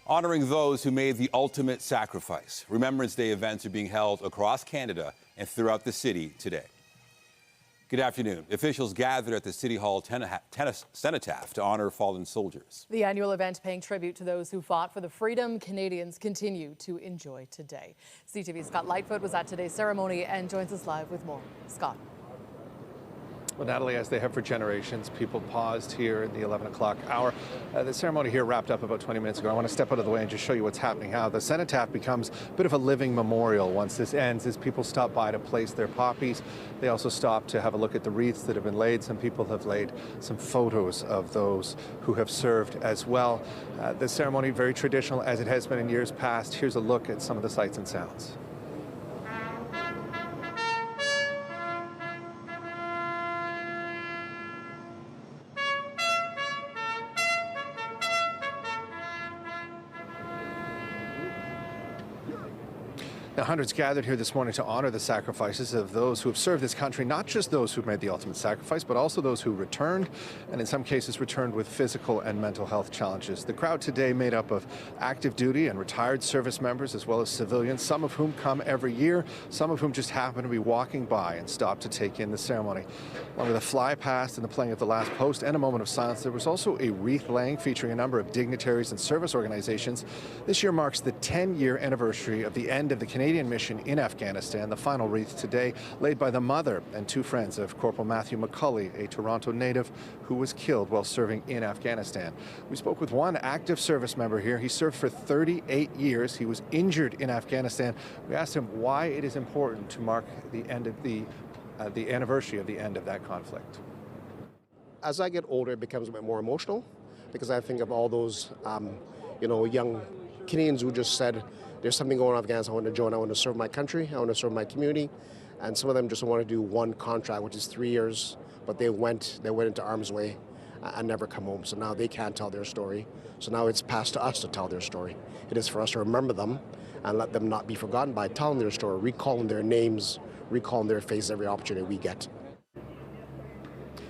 honoring those who made the ultimate sacrifice. Remembrance Day events are being held across Canada and throughout the city today. Good afternoon. Officials gathered at the City Hall cenotaph to honor fallen soldiers. The annual event paying tribute to those who fought for the freedom Canadians continue to enjoy today. CTV's Scott Lightfoot was at today's ceremony and joins us live with more. Scott. Well, Natalie, as they have for generations, people paused here in the 11 o'clock hour. The ceremony here wrapped up about 20 minutes ago. I want to step out of the way and just show you what's happening now. The cenotaph becomes a bit of a living memorial once this ends, as people stop by to place their poppies. They also stop to have a look at the wreaths that have been laid. Some people have laid some photos of those who have served as well. The ceremony, very traditional as it has been in years past. Here's a look at some of the sights and sounds. Now, hundreds gathered here this morning to honor the sacrifices of those who have served this country, not just those who made the ultimate sacrifice, but also those who returned, and in some cases returned with physical and mental health challenges. The crowd today made up of active duty and retired service members, as well as civilians, some of whom come every year, some of whom just happen to be walking by and stop to take in the ceremony. Along with a fly past and the playing of the last post and a moment of silence, there was also a wreath laying featuring a number of dignitaries and service organizations. This year marks the 10-year anniversary of the end of the Canadian mission in Afghanistan. The final wreath today laid by the mother and two friends of Corporal Matthew McCulley, a Toronto native who was killed while serving in Afghanistan. We spoke with one active service member here. He served for 38 years. He was injured in Afghanistan. We asked him why it is important to mark the end of the anniversary of the end of that conflict. As I get older, it becomes a bit more emotional because I think of all those young Canadians who just said, there's something going on in Afghanistan, I want to join, I want to serve my country, I want to serve my community. And some of them just want to do one contract, which is 3 years, but they went into harm's way and never come home. So now they can't tell their story. So now it's passed to us to tell their story. It is for us to remember them and let them not be forgotten by telling their story, recalling their names, recalling their faces every opportunity we get.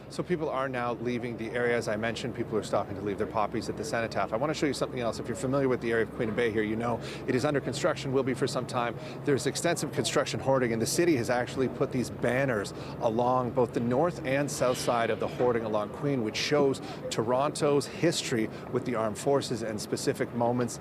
So people are now leaving the area. As I mentioned, people are stopping to leave their poppies at the cenotaph. I want to show you something else. If you're familiar with the area of Queen and Bay here, you know it is under construction, will be for some time. There's extensive construction hoarding, and the city has actually put these banners along both the north and south side of the hoarding along Queen, which shows Toronto's history with the armed forces and specific moments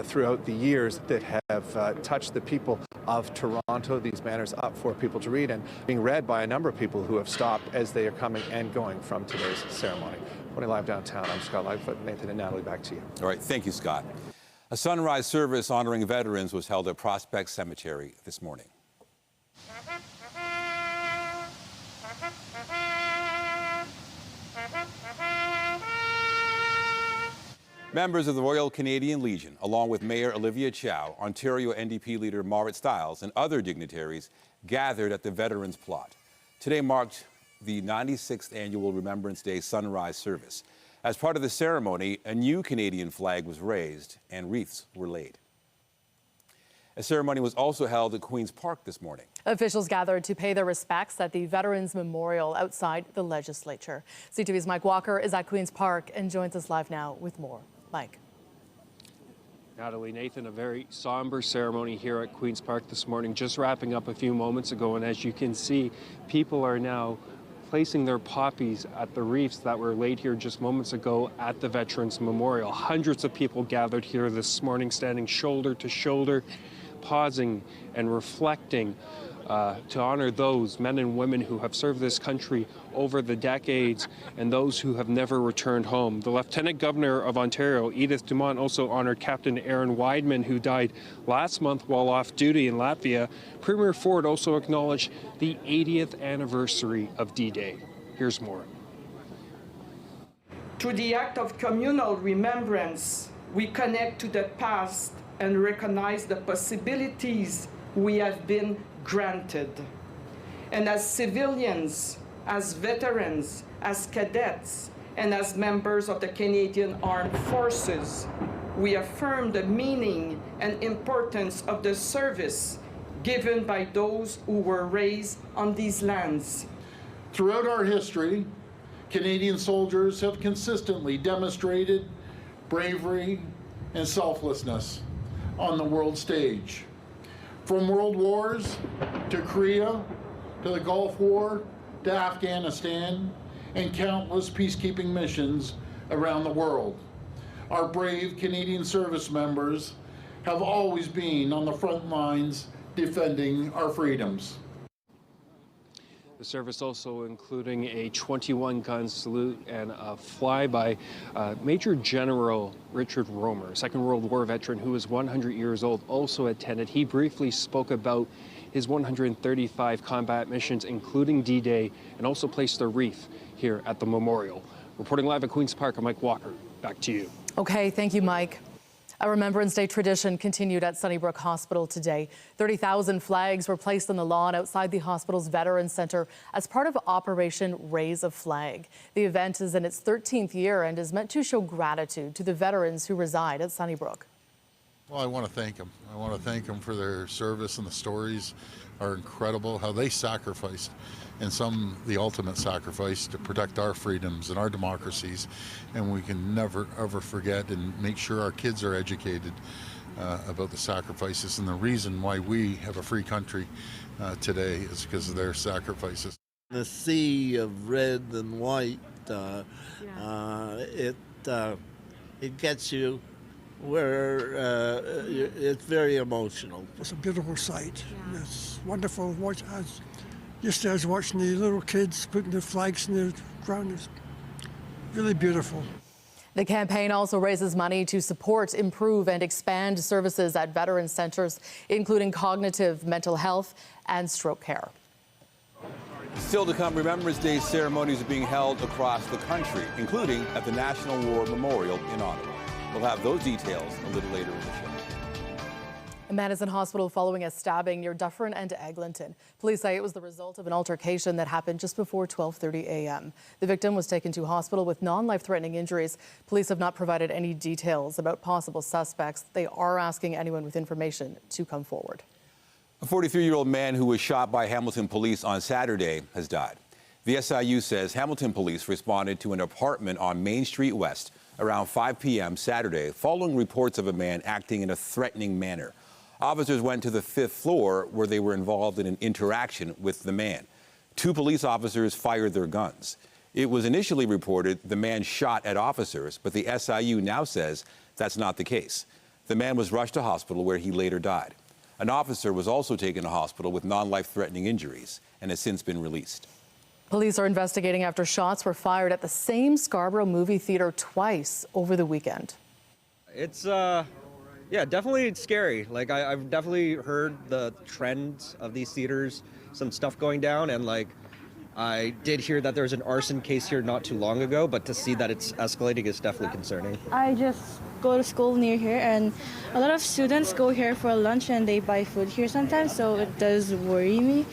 throughout the years that have touched the people of Toronto. These banners up for people to read and being read by a number of people who have stopped as they are coming and going from today's ceremony. Reporting live downtown, I'm Scott Lightfoot. Nathan and Natalie, back to you. All right, thank you, Scott. A sunrise service honoring veterans was held at Prospect Cemetery this morning. Members of the Royal Canadian Legion, along with Mayor Olivia Chow, Ontario NDP leader Marit Stiles, and other dignitaries gathered at the Veterans Plot. Today marked the 96th annual Remembrance Day sunrise service. As part of the ceremony, a new Canadian flag was raised and wreaths were laid. A ceremony was also held at Queen's Park this morning. Officials gathered to pay their respects at the Veterans Memorial outside the legislature. CTV's Mike Walker is at Queen's Park and joins us live now with more. Mike. Natalie, Nathan, a very somber ceremony here at Queen's Park this morning, just wrapping up a few moments ago. And as you can see, people are now placing their poppies at the wreaths that were laid here just moments ago at the Veterans Memorial. Hundreds of people gathered here this morning, standing shoulder to shoulder, pausing and reflecting to honor those men and women who have served this country over the decades and those who have never returned home. The Lieutenant Governor of Ontario, Edith Dumont, also honored Captain Aaron Weidman, who died last month while off duty in Latvia. Premier Ford also acknowledged the 80th anniversary of D-Day. Here's more. Through the act of communal remembrance, we connect to the past and recognize the possibilities we have been granted. And as civilians, as veterans, as cadets, and as members of the Canadian Armed Forces, we affirm the meaning and importance of the service given by those who were raised on these lands. Throughout our history, Canadian soldiers have consistently demonstrated bravery, and selflessness on the world stage. From world wars to Korea, to the Gulf War, to Afghanistan, and countless peacekeeping missions around the world. Our brave Canadian service members have always been on the front lines defending our freedoms. The service also including a 21-gun salute and a flyby. Major General Richard Romer, Second World War veteran who is 100 years old, also attended. He briefly spoke about his 135 combat missions, including D-Day, and also placed a wreath here at the memorial. Reporting live at Queen's Park, I'm Mike Walker. Back to you. Okay, thank you, Mike. A Remembrance Day tradition continued at Sunnybrook Hospital today. 30,000 flags were placed on the lawn outside the hospital's Veterans Centre as part of Operation Raise a Flag. The event is in its 13th year and is meant to show gratitude to the veterans who reside at Sunnybrook. Well, I want to thank them. I want to thank them for their service, and the stories are incredible, how they sacrificed, and some the ultimate sacrifice to protect our freedoms and our democracies. And we can never, ever forget and make sure our kids are educated about the sacrifices. And the reason why we have a free country today is because of their sacrifices. The sea of red and white, it gets you where it's very emotional. It's a beautiful sight. Yeah. It's wonderful to watch. Just as watching the little kids putting the flags in the ground. It's really beautiful. The campaign also raises money to support, improve and expand services at veteran centres, including cognitive, mental health and stroke care. Still to come, Remembrance Day ceremonies are being held across the country, including at the National War Memorial in Ottawa. We'll have those details a little later in the show. A man is in hospital following a stabbing near Dufferin and Eglinton. Police say it was the result of an altercation that happened just before 12:30 a.m. The victim was taken to hospital with non-life-threatening injuries. Police have not provided any details about possible suspects. They are asking anyone with information to come forward. A 43-year-old man who was shot by Hamilton police on Saturday has died. The SIU says Hamilton police responded to an apartment on Main Street West around 5 p.m. Saturday following reports of a man acting in a threatening manner. Officers went to the 5th floor where they were involved in an interaction with the man. 2 police officers fired their guns. It was initially reported the man shot at officers, but the SIU now says that's not the case. The man was rushed to hospital where he later died. An officer was also taken to hospital with non-life-threatening injuries and has since been released. Police are investigating after shots were fired at the same Scarborough movie theater twice over the weekend. It's, yeah, definitely scary. Like, I've definitely heard the trends of these theaters, some stuff going down, and like, I did hear that there's an arson case here not too long ago, but to see that it's escalating is definitely concerning. I just go to school near here, and a lot of students go here for lunch and they buy food here sometimes, so it does worry me.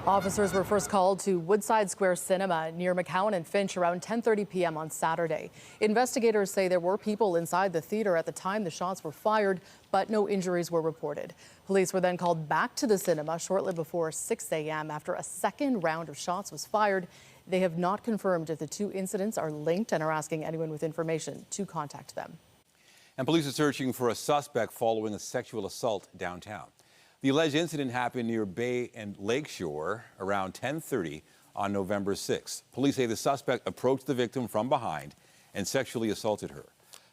Officers were first called to Woodside Square Cinema near McCowan and Finch around 10:30 p.m. on Saturday. Investigators say there were people inside the theater at the time the shots were fired, but no injuries were reported. Police were then called back to the cinema shortly before 6 a.m. after a second round of shots was fired. They have not confirmed if the 2 incidents are linked and are asking anyone with information to contact them. And police are searching for a suspect following a sexual assault downtown. The alleged incident happened near Bay and Lakeshore around 10:30 on November 6th. Police say the suspect approached the victim from behind and sexually assaulted her.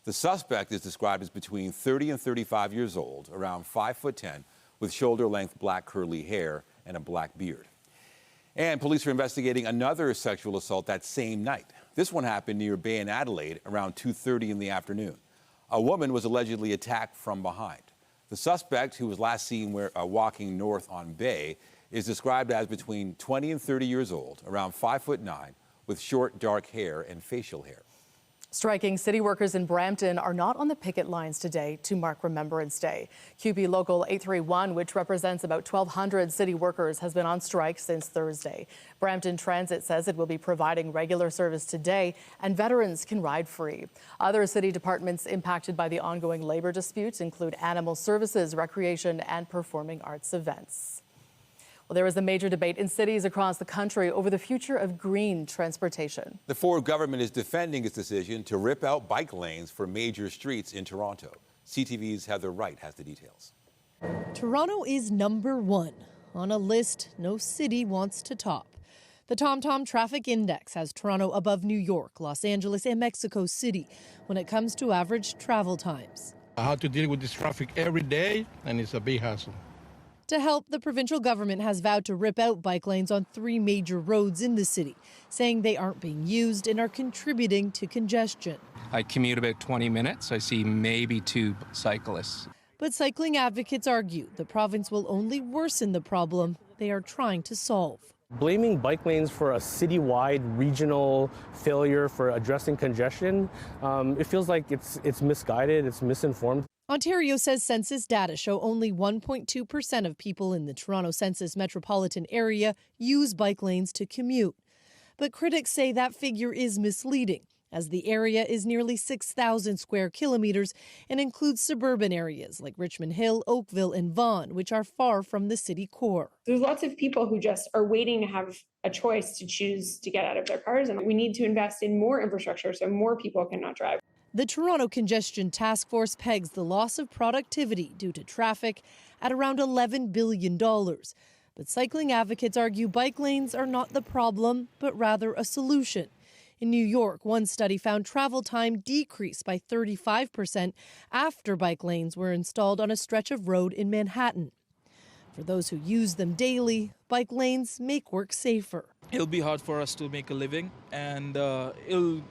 The suspect is described as between 30 and 35 years old, around 5'10", with shoulder-length black curly hair and a black beard. And police are investigating another sexual assault that same night. This one happened near Bay and Adelaide around 2:30 in the afternoon. A woman was allegedly attacked from behind. The suspect, who was last seen walking north on Bay, is described as between 20 and 30 years old, around 5'9", with short, dark hair and facial hair. Striking city workers in Brampton are not on the picket lines today to mark Remembrance Day. QP Local 831, which represents about 1,200 city workers, has been on strike since Thursday. Brampton Transit says it will be providing regular service today and veterans can ride free. Other city departments impacted by the ongoing labor disputes include animal services, recreation and performing arts events. Well, there is a major debate in cities across the country over the future of green transportation. The Ford government is defending its decision to rip out bike lanes for major streets in Toronto. CTV's Heather Wright has the details. Toronto is number one on a list no city wants to top. The TomTom Traffic Index has Toronto above New York, Los Angeles, and Mexico City when it comes to average travel times. I have to deal with this traffic every day, and it's a big hassle. To help, the provincial government has vowed to rip out bike lanes on 3 major roads in the city, saying they aren't being used and are contributing to congestion. I commute about 20 minutes. I see maybe 2 cyclists. But cycling advocates argue the province will only worsen the problem they are trying to solve. Blaming bike lanes for a citywide regional failure for addressing congestion, it feels like it's misguided, it's misinformed. Ontario says census data show only 1.2% of people in the Toronto census metropolitan area use bike lanes to commute. But critics say that figure is misleading, as the area is nearly 6,000 square kilometers and includes suburban areas like Richmond Hill, Oakville, and Vaughan, which are far from the city core. There's lots of people who just are waiting to have a choice to choose to get out of their cars, and we need to invest in more infrastructure so more people cannot drive. The Toronto Congestion Task Force pegs the loss of productivity due to traffic at around $11 billion. But cycling advocates argue bike lanes are not the problem, but rather a solution. In New York, one study found travel time decreased by 35% after bike lanes were installed on a stretch of road in Manhattan. For those who use them daily, bike lanes make work safer. It'll be hard for us to make a living, and it'll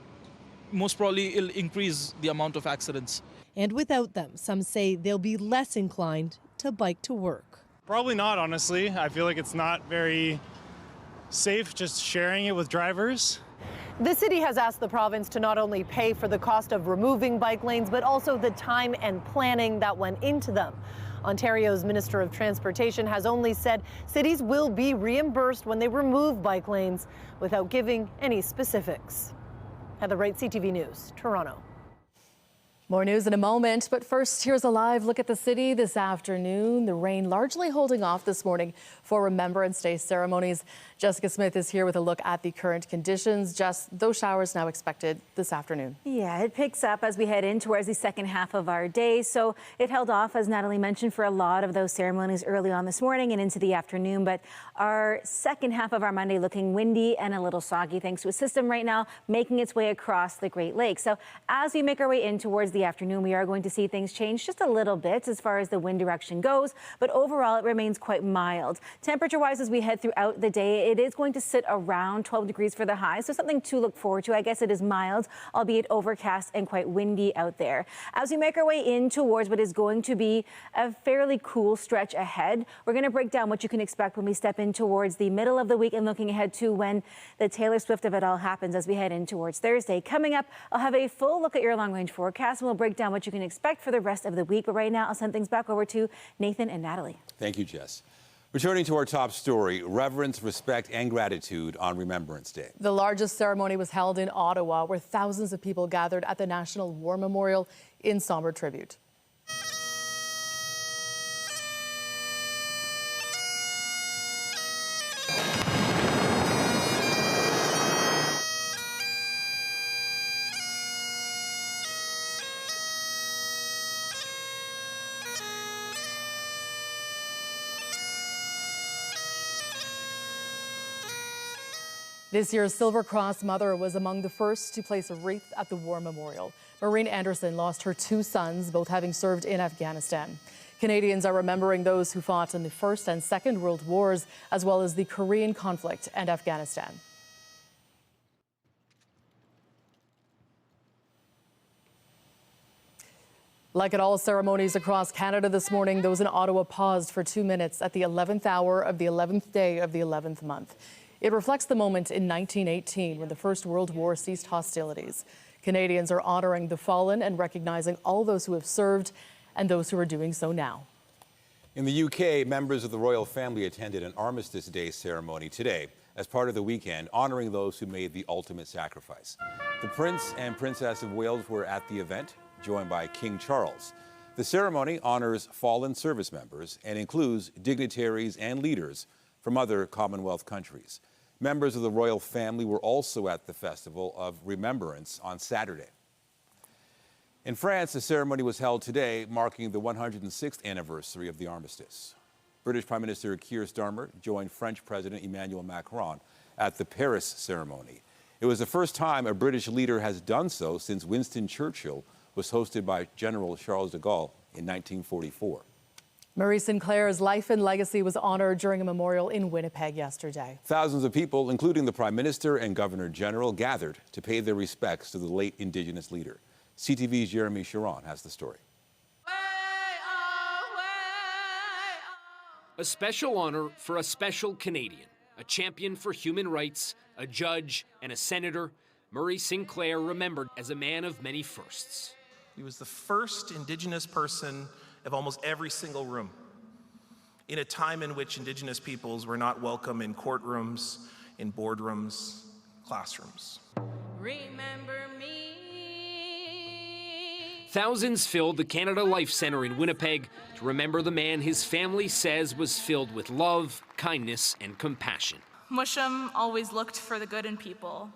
increase the amount of accidents. And without them, some say they'll be less inclined to bike to work. Probably not, honestly. I feel like it's not very safe just sharing it with drivers. The city has asked the province to not only pay for the cost of removing bike lanes, but also the time and planning that went into them. Ontario's Minister of Transportation has only said cities will be reimbursed when they remove bike lanes without giving any specifics. Heather Wright, CTV News, Toronto. More news in a moment, but first, here's a live look at the city this afternoon. The rain largely holding off this morning for Remembrance Day ceremonies. Jessica Smith is here with a look at the current conditions. Jess, those showers now expected this afternoon. Yeah, it picks up as we head in towards the second half of our day. So it held off, as Natalie mentioned, for a lot of those ceremonies early on this morning and into the afternoon. But our second half of our Monday looking windy and a little soggy thanks to a system right now making its way across the Great Lakes. So as we make our way in towards the afternoon, we are going to see things change just a little bit as far as the wind direction goes. But overall, it remains quite mild. Temperature-wise, as we head throughout the day, it is going to sit around 12 degrees for the high, so something to look forward to. I guess it is mild, albeit overcast and quite windy out there. As we make our way in towards what is going to be a fairly cool stretch ahead, we're going to break down what you can expect when we step in towards the middle of the week and looking ahead to when the Taylor Swift of it all happens as we head in towards Thursday. Coming up, I'll have a full look at your long-range forecast, and we'll break down what you can expect for the rest of the week. But right now, I'll send things back over to Nathan and Natalie. Thank you, Jess. Returning to our top story, reverence, respect, and gratitude on Remembrance Day. The largest ceremony was held in Ottawa, where thousands of people gathered at the National War Memorial in somber tribute. This year's Silver Cross mother was among the first to place a wreath at the War Memorial. Maureen Anderson lost her 2 sons, both having served in Afghanistan. Canadians are remembering those who fought in the First and Second World Wars, as well as the Korean conflict and Afghanistan. Like at all ceremonies across Canada this morning, those in Ottawa paused for 2 minutes at the 11th hour of the 11th day of the 11th month. It reflects the moment in 1918 when the First World War ceased hostilities. Canadians are honoring the fallen and recognizing all those who have served and those who are doing so now. In the UK, members of the royal family attended an Armistice Day ceremony today as part of the weekend honoring those who made the ultimate sacrifice. The Prince and Princess of Wales were at the event, joined by King Charles. The ceremony honors fallen service members and includes dignitaries and leaders from other Commonwealth countries. Members of the royal family were also at the festival of Remembrance on Saturday. In France, a ceremony was held today marking the 106th anniversary of the armistice. British Prime Minister Keir Starmer joined French President Emmanuel Macron at the Paris ceremony. It was the first time a British leader has done so since Winston Churchill was hosted by General Charles de Gaulle in 1944. Marie Sinclair's life and legacy was honored during a memorial in Winnipeg yesterday. Thousands of people, including the Prime Minister and Governor General, gathered to pay their respects to the late Indigenous leader. CTV's Jeremy Sharon has the story. A special honor for a special Canadian, a champion for human rights, a judge, and a senator. Murray Sinclair remembered as a man of many firsts. He was the first Indigenous person of almost every single room, in a time in which Indigenous peoples were not welcome in courtrooms, in boardrooms, classrooms. Remember me. Thousands filled the Canada Life Centre in Winnipeg to remember the man his family says was filled with love, kindness, and compassion. Musham always looked for the good in people,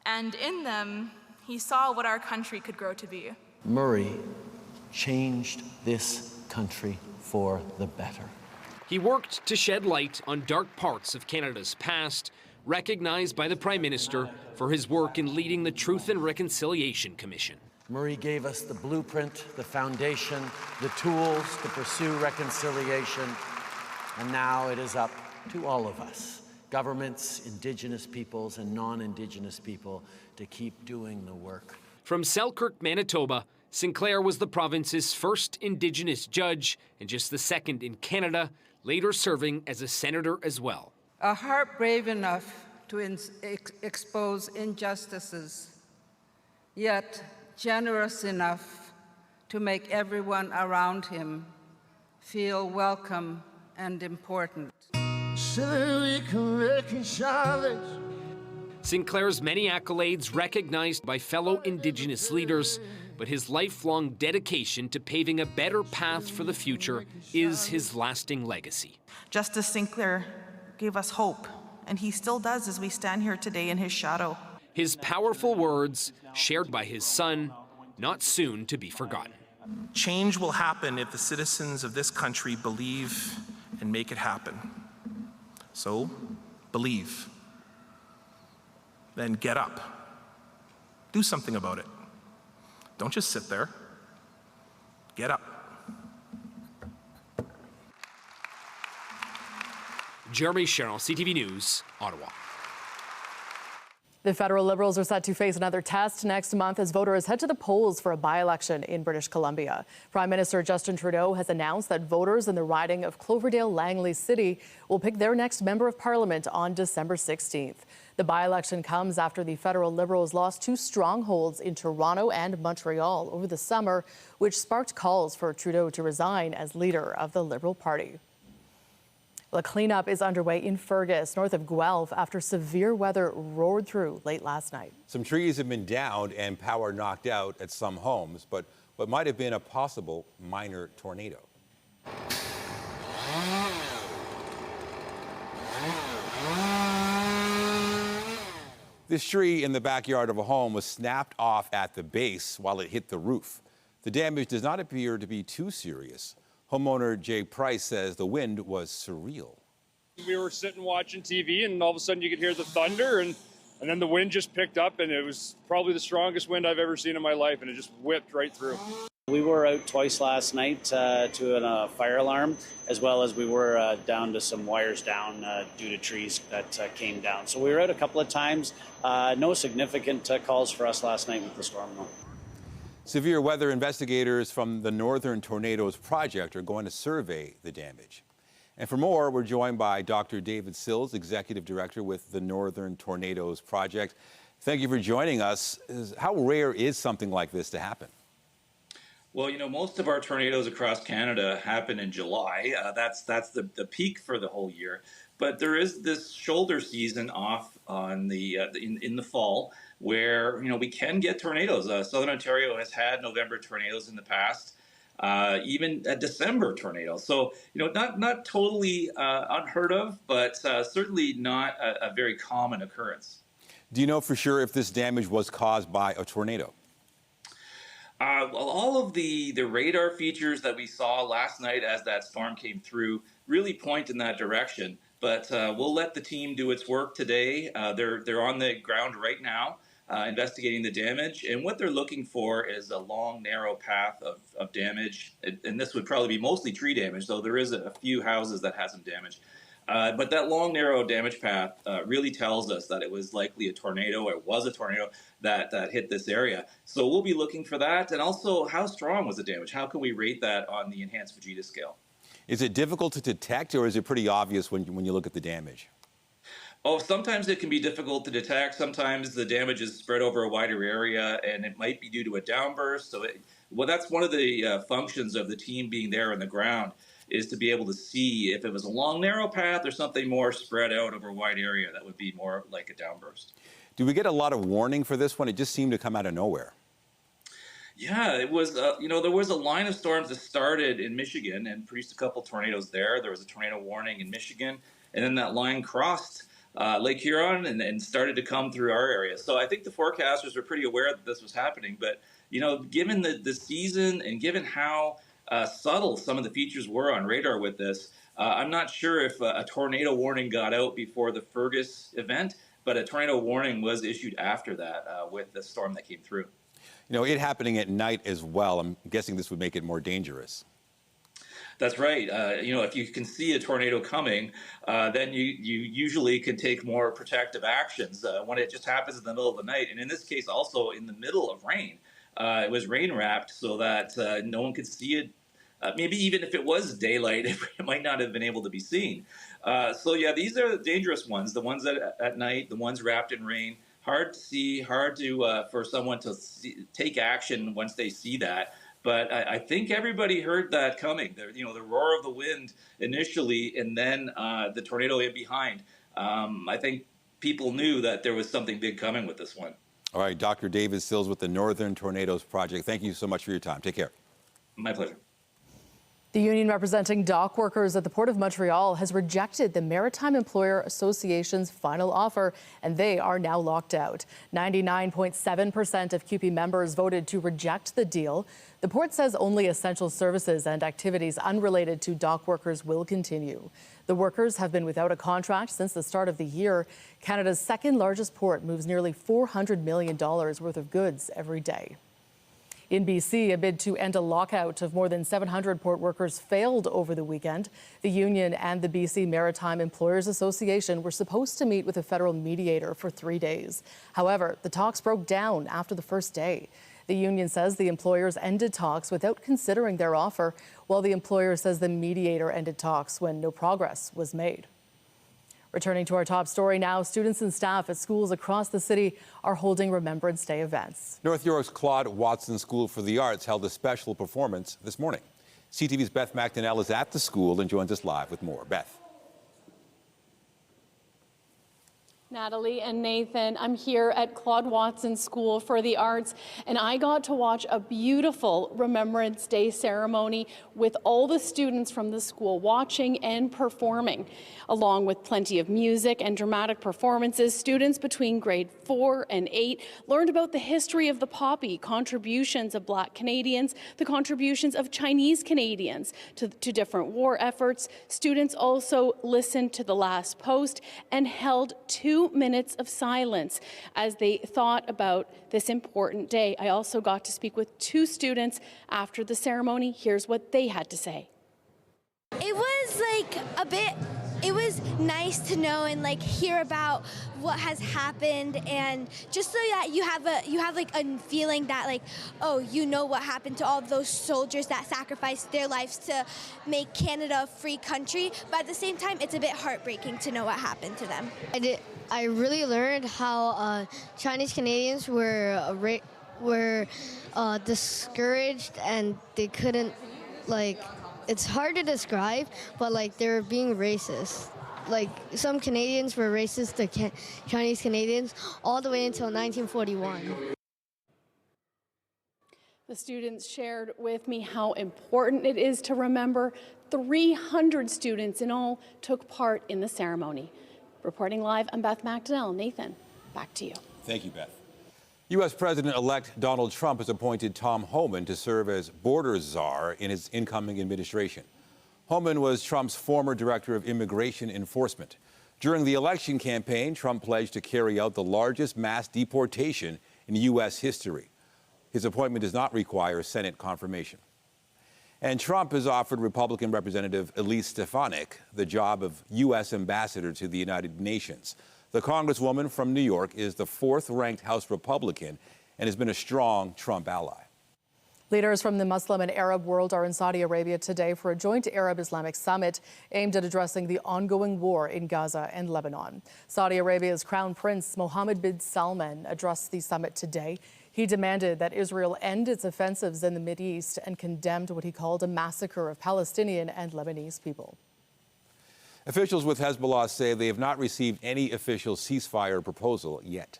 and in them, he saw what our country could grow to be. Murray changed this country for the better. He worked to shed light on dark parts of Canada's past, recognized by the Prime Minister for his work in leading the Truth and Reconciliation Commission. Murray gave us the blueprint, the foundation, the tools to pursue reconciliation, and now it is up to all of us, governments, Indigenous peoples and non-Indigenous people, to keep doing the work. From Selkirk, Manitoba, Sinclair was the province's first Indigenous judge and just the second in Canada, later serving as a senator as well. A heart brave enough to expose injustices, yet generous enough to make everyone around him feel welcome and important. Sinclair's many accolades recognized by fellow Indigenous leaders, but his lifelong dedication to paving a better path for the future is his lasting legacy. Justice Sinclair gave us hope, and he still does as we stand here today in his shadow. His powerful words, shared by his son, not soon to be forgotten. Change will happen if the citizens of this country believe and make it happen. So, believe. Then get up. Do something about it. Don't just sit there. Get up. Jeremy Sharon, CTV News, Ottawa. The federal Liberals are set to face another test next month as voters head to the polls for a by-election in British Columbia. Prime Minister Justin Trudeau has announced that voters in the riding of Cloverdale-Langley City will pick their next member of parliament on December 16th. The by-election comes after the federal Liberals lost two strongholds in Toronto and Montreal over the summer, which sparked calls for Trudeau to resign as leader of the Liberal Party. The cleanup is underway in Fergus, north of Guelph, after severe weather roared through late last night. Some trees have been downed and power knocked out at some homes, but what might have been a possible minor tornado. This tree in the backyard of a home was snapped off at the base while it hit the roof. The damage does not appear to be too serious. Homeowner Jay Price says the wind was surreal. We were sitting watching TV, and all of a sudden you could hear the thunder, and then the wind just picked up, and it was probably the strongest wind I've ever seen in my life, and it just whipped right through. We were out twice last night to a fire alarm, as well as we were down to some wires down due to trees that came down. So we were out a couple of times. No significant calls for us last night with the storm, though. Severe weather investigators from the Northern Tornadoes Project are going to survey the damage. And for more, we're joined by Dr. David Sills, Executive Director with the Northern Tornadoes Project. Thank you for joining us. How rare is something like this to happen? Well, you know, most of our tornadoes across Canada happen in July. That's the peak for the whole year. But there is this shoulder season off on the in the fall, where we can get tornadoes. Southern Ontario has had November tornadoes in the past. even a December tornado. So, not totally unheard of, but certainly not a very common occurrence. Do you know for sure if this damage was caused by a tornado? Well, all of the radar features that we saw last night as that storm came through really point in that direction. But we'll let the team do its work today. They're on the ground right now, investigating the damage. And what they're looking for is a long, narrow path of damage. And this would probably be mostly tree damage, though there is a few houses that had some damage. But that long, narrow damage path really tells us that it was likely a tornado, or it was a tornado that hit this area. So we'll be looking for that. And also, how strong was the damage? How can we rate that on the enhanced Fujita scale? Is it difficult to detect, or is it pretty obvious when you look at the damage? Oh, sometimes it can be difficult to detect. Sometimes the damage is spread over a wider area, and it might be due to a downburst. So, that's one of the functions of the team being there on the ground, is to be able to see if it was a long, narrow path or something more spread out over a wide area. That would be more like a downburst. Do we get a lot of warning for this one? It just seemed to come out of nowhere. Yeah, it was, there was a line of storms that started in Michigan and produced a couple tornadoes there. There was a tornado warning in Michigan, and then that line crossed Lake Huron and started to come through our area. So I think the forecasters were pretty aware that this was happening. But, given the season and given how subtle some of the features were on radar with this, I'm not sure if a tornado warning got out before the Fergus event, but a tornado warning was issued after that with the storm that came through. It happening at night as well, I'm guessing this would make it more dangerous. That's right. If you can see a tornado coming, then you usually can take more protective actions when it just happens in the middle of the night. And in this case, also in the middle of rain. It was rain wrapped so that no one could see it. Maybe even if it was daylight, it might not have been able to be seen. So yeah, these are the dangerous ones, the ones that at night, the ones wrapped in rain. Hard to see, hard to for someone to take action once they see that. But I think everybody heard that coming. The roar of the wind initially, and then the tornado in behind. I think people knew that there was something big coming with this one. All right, Dr. David Sills with the Northern Tornadoes Project. Thank you so much for your time. Take care. My pleasure. The union representing dock workers at the Port of Montreal has rejected the Maritime Employer Association's final offer, and they are now locked out. 99.7% of CUPE members voted to reject the deal. The port says only essential services and activities unrelated to dock workers will continue. The workers have been without a contract since the start of the year. Canada's second largest port moves nearly $400 million worth of goods every day. In BC, a bid to end a lockout of more than 700 port workers failed over the weekend. The union and the BC Maritime Employers Association were supposed to meet with a federal mediator for 3 days. However, the talks broke down after the first day. The union says the employers ended talks without considering their offer, while the employer says the mediator ended talks when no progress was made. Returning to our top story now, students and staff at schools across the city are holding Remembrance Day events. North York's Claude Watson School for the Arts held a special performance this morning. CTV's Beth McDonnell is at the school and joins us live with more. Beth. Natalie and Nathan, I'm here at Claude Watson School for the Arts, and I got to watch a beautiful Remembrance Day ceremony with all the students from the school watching and performing. Along with plenty of music and dramatic performances, students between grade 4 and 8 learned about the history of the poppy, contributions of Black Canadians, the contributions of Chinese Canadians to different war efforts. Students also listened to the last post and held 2 minutes of silence as they thought about this important day. I also got to speak with 2 students after the ceremony. Here's what they had to say. It was it was nice to know and hear about what has happened, and just so that you have a feeling that what happened to all those soldiers that sacrificed their lives to make Canada a free country, but at the same time it's a bit heartbreaking to know what happened to them. I really learned how Chinese Canadians were discouraged, and they couldn't it's hard to describe, but they were being racist. Some Canadians were racist to Chinese Canadians all the way until 1941. The The students shared with me how important it is to remember 300 students in all took part in the ceremony. Reporting live, I'm Beth McDonnell. Nathan, back to you. Thank you, Beth. U.S. President-elect Donald Trump has appointed Tom Homan to serve as border czar in his incoming administration. Homan was Trump's former director of immigration enforcement. During the election campaign, Trump pledged to carry out the largest mass deportation in U.S. history. His appointment does not require Senate confirmation. And Trump has offered Republican Representative Elise Stefanik the job of U.S. ambassador to the United Nations. The Congresswoman from New York is the fourth-ranked House Republican and has been a strong Trump ally. Leaders from the Muslim and Arab world are in Saudi Arabia today for a joint Arab-Islamic summit aimed at addressing the ongoing war in Gaza and Lebanon. Saudi Arabia's Crown Prince Mohammed bin Salman addressed the summit today. He demanded that Israel end its offensives in the Mideast and condemned what he called a massacre of Palestinian and Lebanese people. Officials with Hezbollah say they have not received any official ceasefire proposal yet.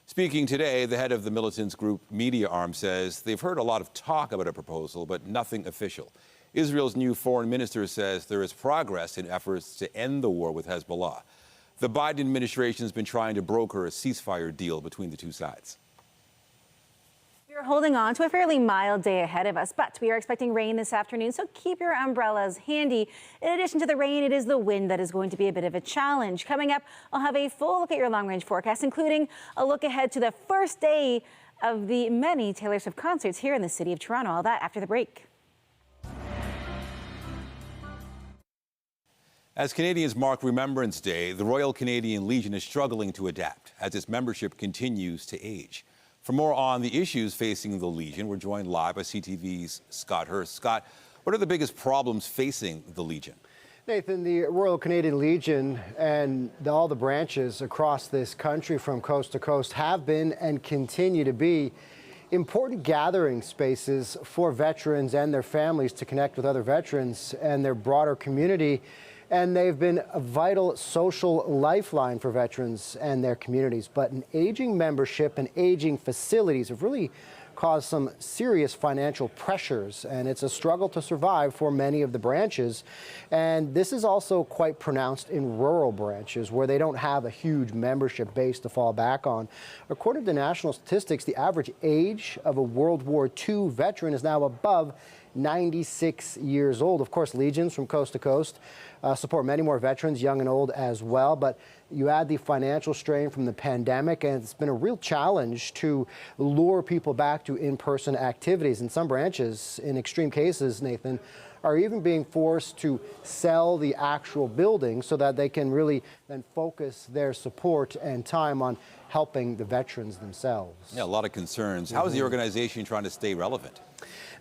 Speaking today, the head of the militants group media arm says they've heard a lot of talk about a proposal, but nothing official. Israel's new foreign minister says there is progress in efforts to end the war with Hezbollah. The Biden administration has been trying to broker a ceasefire deal between the two sides. We're holding on to a fairly mild day ahead of us, but we are expecting rain this afternoon, so keep your umbrellas handy. In addition to the rain, it is the wind that is going to be a bit of a challenge. Coming up, I'll have a full look at your long-range forecast, including a look ahead to the first day of the many Taylor Swift concerts here in the city of Toronto. All that after the break. As Canadians mark Remembrance Day, the Royal Canadian Legion is struggling to adapt as its membership continues to age. For more on the issues facing the Legion, we're joined live by CTV's Scott Hurst. Scott, what are the biggest problems facing the Legion? Nathan, the Royal Canadian Legion and all the branches across this country from coast to coast have been and continue to be important gathering spaces for veterans and their families to connect with other veterans and their broader community. And they've been a vital social lifeline for veterans and their communities. But an aging membership and aging facilities have really caused some serious financial pressures, and it's a struggle to survive for many of the branches. And this is also quite pronounced in rural branches where they don't have a huge membership base to fall back on. According to national statistics, the average age of a World War II veteran is now above 96 years old. Of course, Legions from coast to coast support many more veterans, young and old as well. But you add the financial strain from the pandemic, and it's been a real challenge to lure people back to in-person activities. And some branches, in extreme cases, Nathan, are even being forced to sell the actual building so that they can really then focus their support and time on helping the veterans themselves. Yeah, a lot of concerns. How is the organization trying to stay relevant?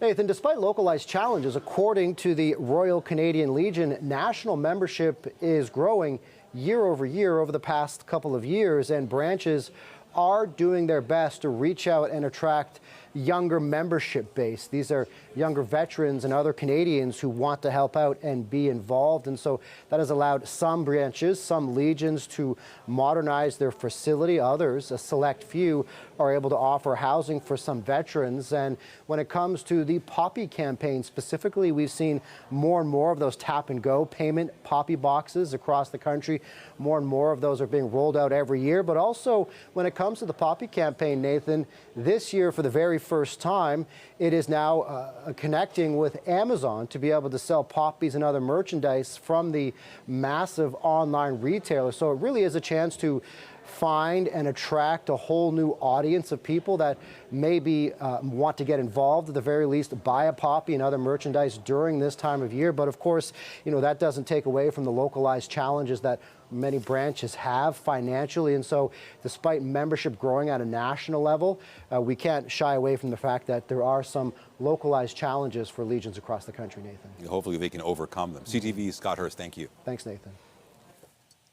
Nathan, despite localized challenges, according to the Royal Canadian Legion, national membership is growing year over year over the past couple of years, and branches are doing their best to reach out and attract younger membership base. These are younger veterans and other Canadians who want to help out and be involved. And so that has allowed some branches, some legions to modernize their facility. Others, a select few, are able to offer housing for some veterans. And when it comes to the Poppy campaign specifically, we've seen more and more of those tap and go payment Poppy boxes across the country. More and more of those are being rolled out every year. But also when it comes to the Poppy campaign, Nathan, this year for the very first time, it is now connecting with Amazon to be able to sell poppies and other merchandise from the massive online retailer. So it really is a chance to find and attract a whole new audience of people that maybe want to get involved, at the very least buy a poppy and other merchandise during this time of year. But of course, you know, that doesn't take away from the localized challenges that many branches have financially. And so despite membership growing at a national level, we can't shy away from the fact that there are some localized challenges for legions across the country, Nathan. Hopefully they can overcome them. CTV's Scott Hurst, thank you. Thanks, Nathan.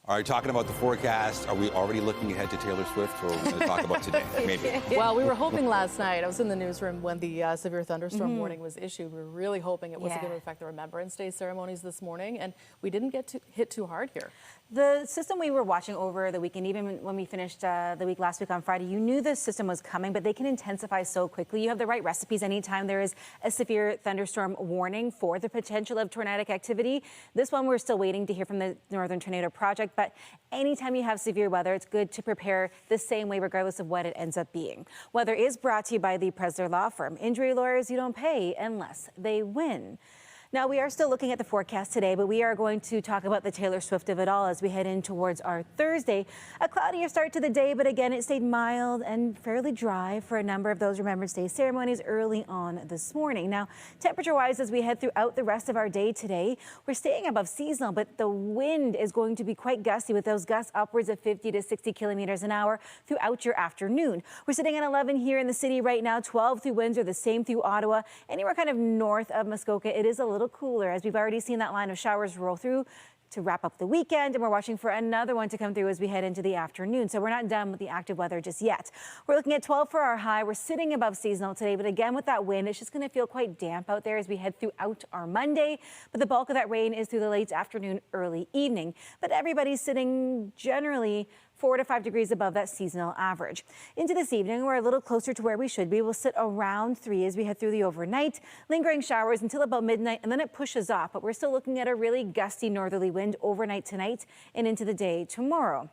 All right, talking about the forecast, are we already looking ahead to Taylor Swift, or are we going to talk about today? Maybe. Well, we were hoping last night. I was in the newsroom when the severe thunderstorm warning was issued. We were really hoping it wasn't going to affect the Remembrance Day ceremonies this morning, and we didn't get hit too hard here. The system we were watching over the weekend, even when we finished the week last week on Friday, you knew the system was coming, but they can intensify so quickly. You have the right recipes anytime there is a severe thunderstorm warning for the potential of tornadic activity. This one we're still waiting to hear from the Northern Tornado Project, but anytime you have severe weather, it's good to prepare the same way regardless of what it ends up being. Weather is brought to you by the Presler Law Firm. Injury lawyers you don't pay unless they win. Now, we are still looking at the forecast today, but we are going to talk about the Taylor Swift of it all as we head in towards our Thursday. A cloudier start to the day, but again, it stayed mild and fairly dry for a number of those Remembrance Day ceremonies early on this morning. Now, temperature-wise, as we head throughout the rest of our day today, we're staying above seasonal, but the wind is going to be quite gusty with those gusts upwards of 50 to 60 kilometers an hour throughout your afternoon. We're sitting at 11 here in the city right now, 12 through Windsor, the same through Ottawa. Anywhere kind of north of Muskoka, it is a little cooler as we've already seen that line of showers roll through to wrap up the weekend, and we're watching for another one to come through as we head into the afternoon. So we're not done with the active weather just yet. We're looking at 12 for our high. We're sitting above seasonal today, but again with that wind, it's just going to feel quite damp out there as we head throughout our Monday. But the bulk of that rain is through the late afternoon, early evening. But everybody's sitting generally 4 to 5 degrees above that seasonal average. Into this evening, we're a little closer to where we should be. We'll sit around 3 as we head through the overnight, lingering showers until about midnight, and then it pushes off. But we're still looking at a really gusty northerly wind overnight tonight and into the day tomorrow.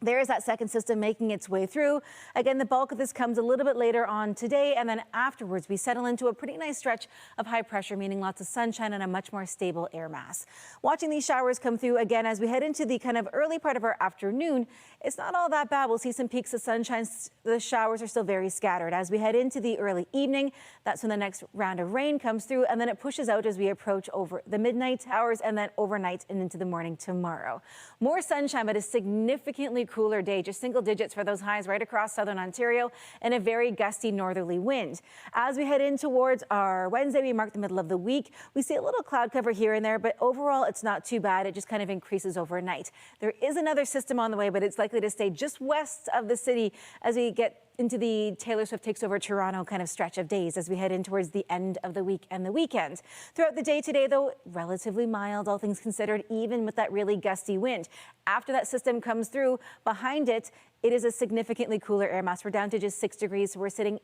There is that second system making its way through. Again, the bulk of this comes a little bit later on today, and then afterwards we settle into a pretty nice stretch of high pressure, meaning lots of sunshine and a much more stable air mass. Watching these showers come through again as we head into the kind of early part of our afternoon, it's not all that bad. We'll see some peaks of sunshine. The showers are still very scattered. As we head into the early evening, that's when the next round of rain comes through, and then it pushes out as we approach over the midnight hours and then overnight and into the morning tomorrow. More sunshine, but a significantly cooler day, just single digits for those highs right across southern Ontario, and a very gusty northerly wind. As we head in towards our Wednesday, we mark the middle of the week. We see a little cloud cover here and there, but overall it's not too bad. It just kind of increases overnight. There is another system on the way, but it's likely to stay just west of the city as we get into the Taylor Swift takes over Toronto kind of stretch of days as we head in towards the end of the week and the weekend. Throughout the day today, though, relatively mild, all things considered, even with that really gusty wind. After that system comes through, behind it, it is a significantly cooler air mass. We're down to just 6 degrees, so we're sitting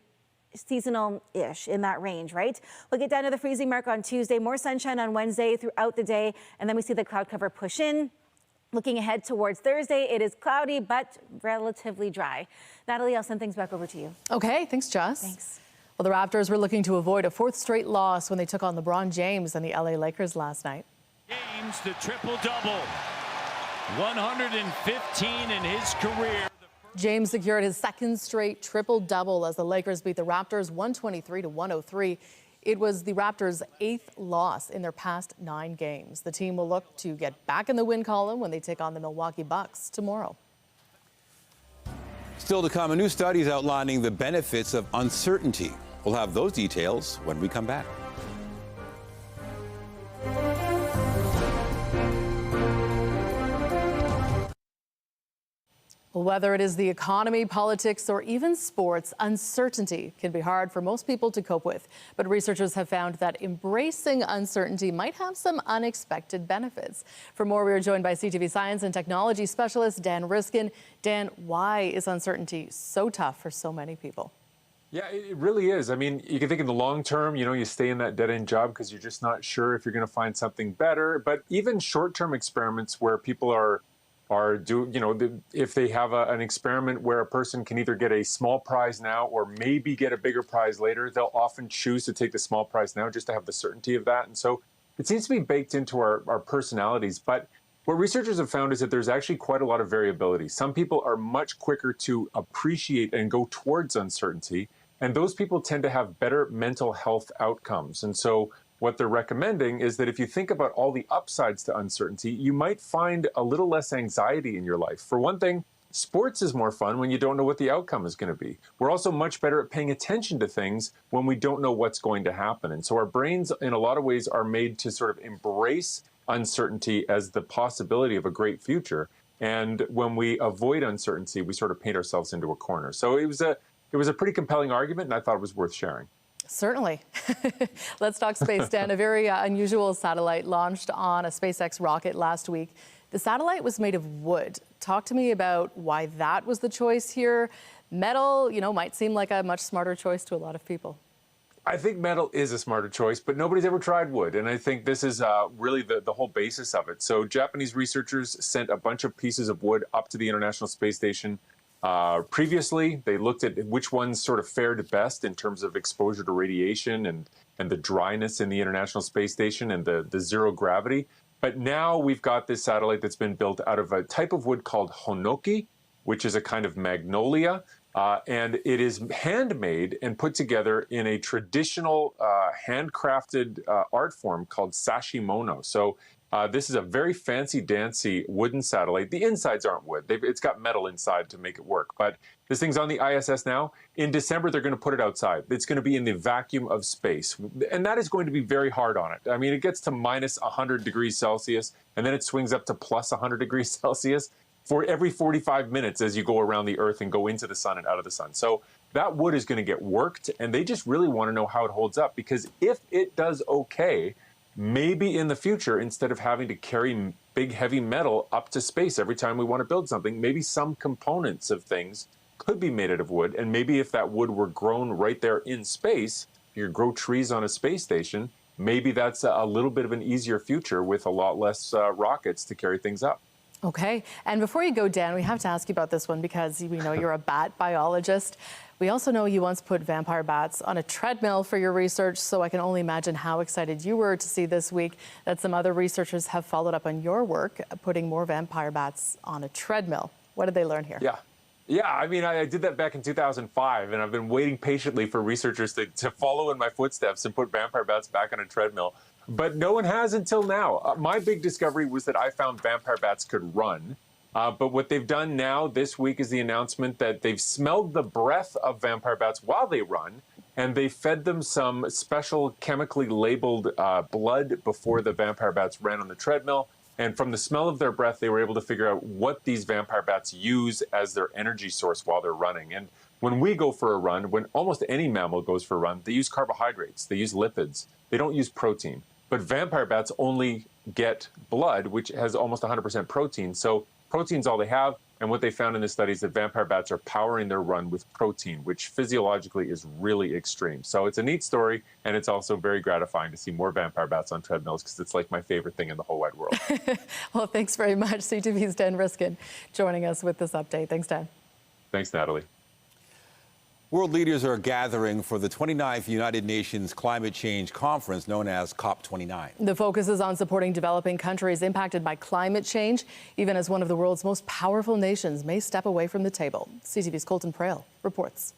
seasonal-ish in that range, right? We'll get down to the freezing mark on Tuesday, more sunshine on Wednesday throughout the day, and then we see the cloud cover push in. Looking ahead towards Thursday, it is cloudy but relatively dry. Natalie, I'll send things back over to you. Okay, thanks, Jess. Thanks. Well, the Raptors were looking to avoid a 4th straight loss when they took on LeBron James and the LA Lakers last night. James, the triple-double, 115 in his career. James secured his 2nd straight triple-double as the Lakers beat the Raptors 123-103. It was the Raptors' 8th loss in their past 9 games. The team will look to get back in the win column when they take on the Milwaukee Bucks tomorrow. Still to come, a new study is outlining the benefits of uncertainty. We'll have those details when we come back. Whether it is the economy, politics, or even sports, uncertainty can be hard for most people to cope with. But researchers have found that embracing uncertainty might have some unexpected benefits. For more, we are joined by CTV science and technology specialist Dan Riskin. Dan, why is uncertainty so tough for so many people? Yeah, it really is. I mean, you can think in the long term, you stay in that dead-end job because you're just not sure if you're going to find something better. But even short-term experiments where people if they have an experiment where a person can either get a small prize now or maybe get a bigger prize later, they'll often choose to take the small prize now just to have the certainty of that. And so it seems to be baked into our personalities. But what researchers have found is that there's actually quite a lot of variability. Some people are much quicker to appreciate and go towards uncertainty, and those people tend to have better mental health outcomes. And so what they're recommending is that if you think about all the upsides to uncertainty, you might find a little less anxiety in your life. For one thing, sports is more fun when you don't know what the outcome is going to be. We're also much better at paying attention to things when we don't know what's going to happen. And so our brains, in a lot of ways, are made to sort of embrace uncertainty as the possibility of a great future. And when we avoid uncertainty, we sort of paint ourselves into a corner. So it was a pretty compelling argument, and I thought it was worth sharing. Certainly. Let's talk space, Dan. A very unusual satellite launched on a SpaceX rocket last week. The satellite was made of wood. Talk to me about why that was the choice here. Metal, might seem like a much smarter choice to a lot of people. I think metal is a smarter choice, but nobody's ever tried wood. And I think this is really the whole basis of it. So Japanese researchers sent a bunch of pieces of wood up to the International Space Station. Previously, they looked at which ones sort of fared best in terms of exposure to radiation and the dryness in the International Space Station and the zero gravity. But now we've got this satellite that's been built out of a type of wood called honoki, which is a kind of magnolia. And it is handmade and put together in a traditional handcrafted art form called sashimono. So this is a very fancy-dancy wooden satellite. The insides aren't wood. It's got metal inside to make it work. But this thing's on the ISS now. In December, they're going to put it outside. It's going to be in the vacuum of space. And that is going to be very hard on it. I mean, it gets to minus 100 degrees Celsius, and then it swings up to plus 100 degrees Celsius for every 45 minutes as you go around the Earth and go into the sun and out of the sun. So that wood is going to get worked, and they just really want to know how it holds up, because if it does okay, maybe in the future, instead of having to carry big, heavy metal up to space every time we want to build something, maybe some components of things could be made out of wood. And maybe if that wood were grown right there in space, you grow trees on a space station, maybe that's a little bit of an easier future with a lot less rockets to carry things up. Okay. And before you go, Dan, we have to ask you about this one because we know you're a bat biologist. We also know you once put vampire bats on a treadmill for your research, so I can only imagine how excited you were to see this week that some other researchers have followed up on your work, putting more vampire bats on a treadmill. What did they learn here? Yeah, I mean, I did that back in 2005, and I've been waiting patiently for researchers to follow in my footsteps and put vampire bats back on a treadmill. But no one has until now. My big discovery was that I found vampire bats could run. But what they've done now this week is the announcement that they've smelled the breath of vampire bats while they run, and they fed them some special chemically labeled blood before the vampire bats ran on the treadmill. And from the smell of their breath, they were able to figure out what these vampire bats use as their energy source while they're running. And when we go for a run, when almost any mammal goes for a run, they use carbohydrates, they use lipids, they don't use protein. But vampire bats only get blood, which has almost 100% protein. So protein's all they have. And what they found in the study is that vampire bats are powering their run with protein, which physiologically is really extreme. So it's a neat story, and it's also very gratifying to see more vampire bats on treadmills, because it's like my favorite thing in the whole wide world. Well, thanks very much. CTV's Dan Riskin joining us with this update. Thanks, Dan. Thanks, Natalie. World leaders are gathering for the 29th United Nations Climate Change Conference, known as COP29. The focus is on supporting developing countries impacted by climate change, even as one of the world's most powerful nations may step away from the table. CTV's Colton Prail reports.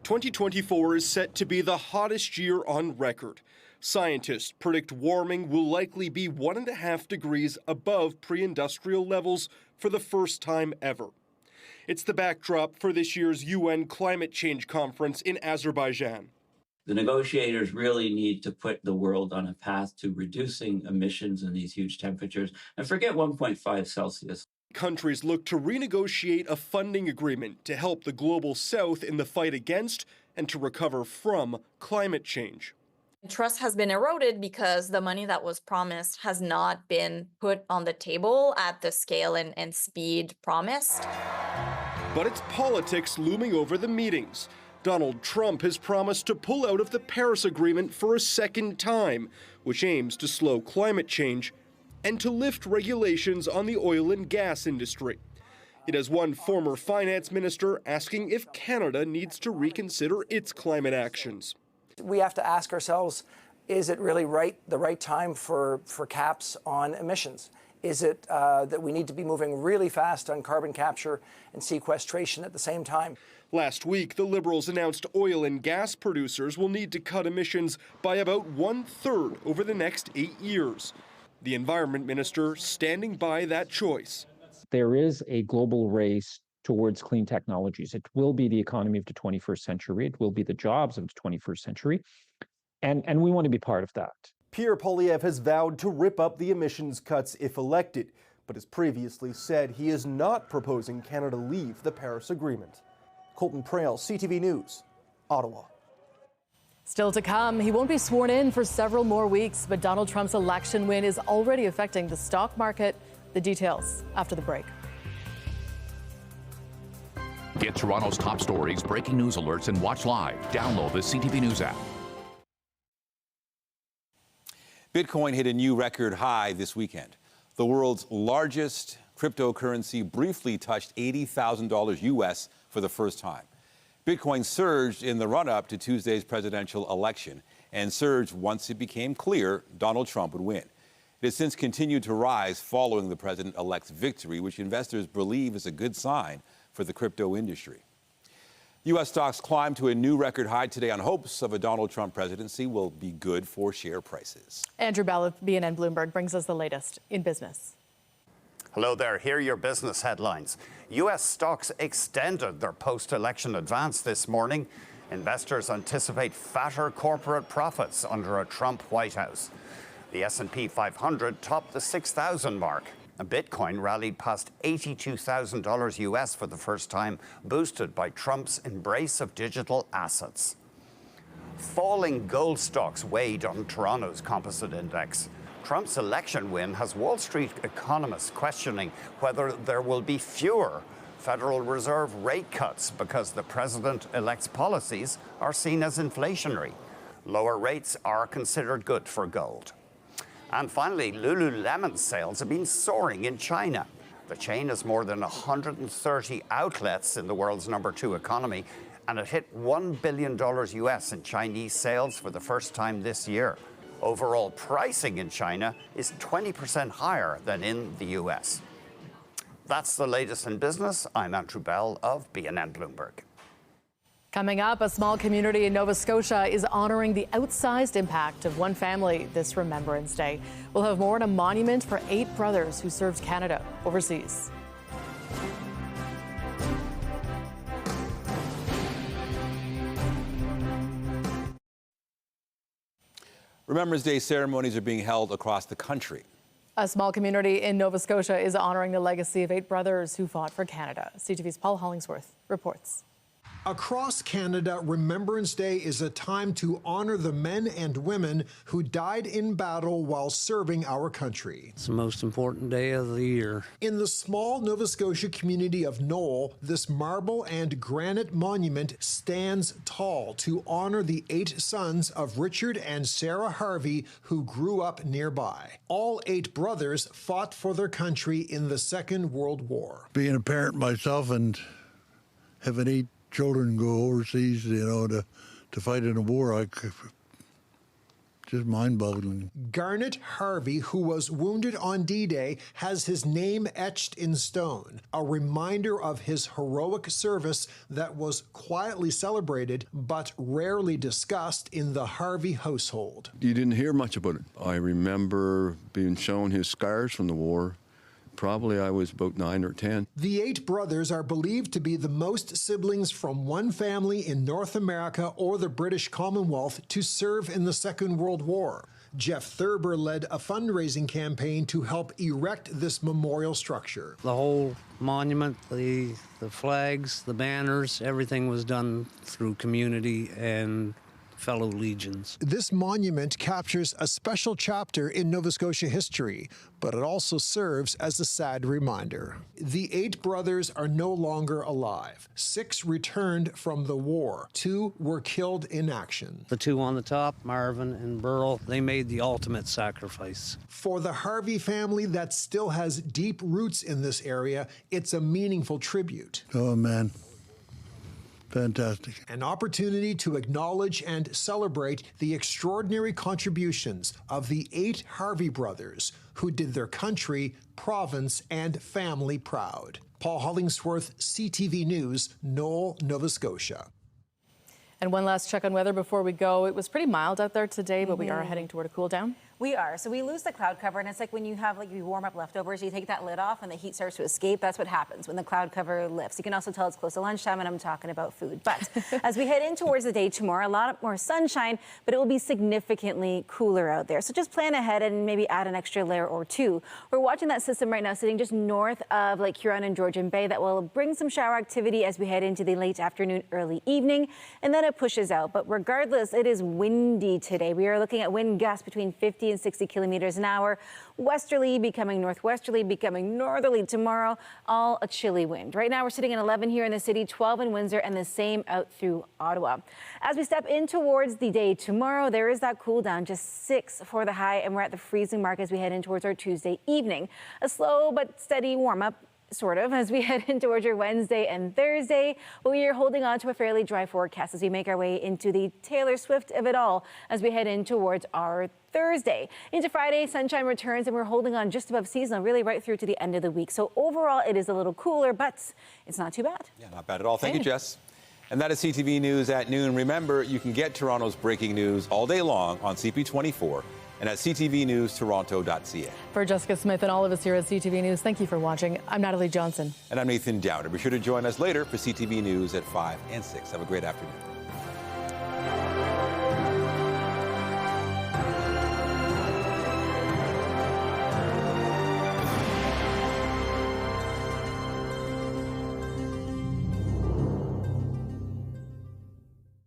2024 is set to be the hottest year on record. Scientists predict warming will likely be 1.5 degrees above pre-industrial levels for the first time ever. It's the backdrop for this year's UN Climate Change Conference in Azerbaijan. The negotiators really need to put the world on a path to reducing emissions in these huge temperatures, and forget 1.5 Celsius. Countries look to renegotiate a funding agreement to help the global south in the fight against and to recover from climate change. Trust has been eroded because the money that was promised has not been put on the table at the scale and speed promised. But it's politics looming over the meetings. Donald Trump has promised to pull out of the Paris Agreement for a second time, which aims to slow climate change and to lift regulations on the oil and gas industry. It has one former finance minister asking if Canada needs to reconsider its climate actions. We have to ask ourselves, is it really the right time for caps on emissions? Is it that we need to be moving really fast on carbon capture and sequestration at the same time? Last week, the Liberals announced oil and gas producers will need to cut emissions by about 1/3 over the next 8 years. The Environment Minister standing by that choice. There is a global race towards clean technologies. It will be the economy of the 21st century. It will be the jobs of the 21st century. And we want to be part of that. Pierre Poilievre has vowed to rip up the emissions cuts if elected, but has previously said he is not proposing Canada leave the Paris Agreement. Colton Prail, CTV News, Ottawa. Still to come, he won't be sworn in for several more weeks, but Donald Trump's election win is already affecting the stock market. The details after the break. Get Toronto's top stories, breaking news alerts, and watch live. Download the CTV News app. Bitcoin hit a new record high this weekend. The world's largest cryptocurrency briefly touched $80,000 US for the first time. Bitcoin surged in the run-up to Tuesday's presidential election and surged once it became clear Donald Trump would win. It has since continued to rise following the president-elect's victory, which investors believe is a good sign for the crypto industry. U.S. stocks climbed to a new record high today on hopes of a Donald Trump presidency will be good for share prices. Andrew Bell of BNN Bloomberg brings us the latest in business. Hello there. Here are your business headlines. U.S. stocks extended their post-election advance this morning. Investors anticipate fatter corporate profits under a Trump White House. The S&P 500 topped the 6,000 mark. Bitcoin rallied past $82,000 US for the first time, boosted by Trump's embrace of digital assets. Falling gold stocks weighed on Toronto's composite index. Trump's election win has Wall Street economists questioning whether there will be fewer Federal Reserve rate cuts because the president-elect's policies are seen as inflationary. Lower rates are considered good for gold. And finally, Lululemon sales have been soaring in China. The chain has more than 130 outlets in the world's #2 economy, and it hit $1 billion US in Chinese sales for the first time this year. Overall pricing in China is 20% higher than in the US. That's the latest in business. I'm Andrew Bell of BNN Bloomberg. Coming up, a small community in Nova Scotia is honoring the outsized impact of one family this Remembrance Day. We'll have more on a monument for 8 brothers who served Canada overseas. Remembrance Day ceremonies are being held across the country. A small community in Nova Scotia is honoring the legacy of 8 brothers who fought for Canada. CTV's Paul Hollingsworth reports. Across Canada, Remembrance Day is a time to honor the men and women who died in battle while serving our country. It's the most important day of the year. In the small Nova Scotia community of Knoll, this marble and granite monument stands tall to honor the 8 sons of Richard and Sarah Harvey who grew up nearby. All 8 brothers fought for their country in the Second World War. Being a parent myself and having 8 children go overseas, to fight in a war, just mind-boggling. Garnet Harvey, who was wounded on D-Day, has his name etched in stone, a reminder of his heroic service that was quietly celebrated but rarely discussed in the Harvey household. You didn't hear much about it. I remember being shown his scars from the war. Probably I was about 9 or 10. The 8 brothers are believed to be the most siblings from one family in North America or the British Commonwealth to serve in the Second World War. Jeff Thurber led a fundraising campaign to help erect this memorial structure. The whole monument, the flags, the banners, everything was done through community and fellow legions. This monument captures a special chapter in Nova Scotia history, but it also serves as a sad reminder. The 8 brothers are no longer alive. 6 returned from the war. 2 were killed in action. The 2 on the top, Marvin and Burl, they made the ultimate sacrifice. For the Harvey family that still has deep roots in this area, it's a meaningful tribute. Oh, man. Fantastic. An opportunity to acknowledge and celebrate the extraordinary contributions of the 8 Harvey brothers who did their country, province, and family proud. Paul Hollingsworth, CTV News, Knoll, Nova Scotia. And one last check on weather before we go. It was pretty mild out there today, but we are heading toward a cool down. We are. So we lose the cloud cover, and it's like when you have you warm up leftovers, you take that lid off and the heat starts to escape. That's what happens when the cloud cover lifts. You can also tell it's close to lunchtime and I'm talking about food. But as we head in towards the day tomorrow, a lot more sunshine, but it will be significantly cooler out there. So just plan ahead and maybe add an extra layer or two. We're watching that system right now sitting just north of Lake Huron and Georgian Bay that will bring some shower activity as we head into the late afternoon, early evening, and then it pushes out. But regardless, it is windy today. We are looking at wind gusts between 50 and 60 kilometers an hour. Westerly becoming northwesterly, becoming northerly tomorrow, all a chilly wind. Right now we're sitting at 11 here in the city, 12 in Windsor, and the same out through Ottawa. As we step in towards the day tomorrow, there is that cool down, just 6 for the high, and we're at the freezing mark as we head in towards our Tuesday evening. A slow but steady warm up, sort of, as we head in towards your Wednesday and Thursday. But we are holding on to a fairly dry forecast as we make our way into the Taylor Swift of it all as we head in towards our Thursday. Into Friday, sunshine returns, and we're holding on just above seasonal, really right through to the end of the week. So overall, it is a little cooler, but it's not too bad. Yeah, not bad at all. Thank you, Jess. And that is CTV News at noon. Remember, you can get Toronto's breaking news all day long on CP24 and at ctvnewstoronto.ca. For Jessica Smith and all of us here at CTV News, thank you for watching. I'm Natalie Johnson. And I'm Nathan Downer. Be sure to join us later for CTV News at 5 and 6. Have a great afternoon.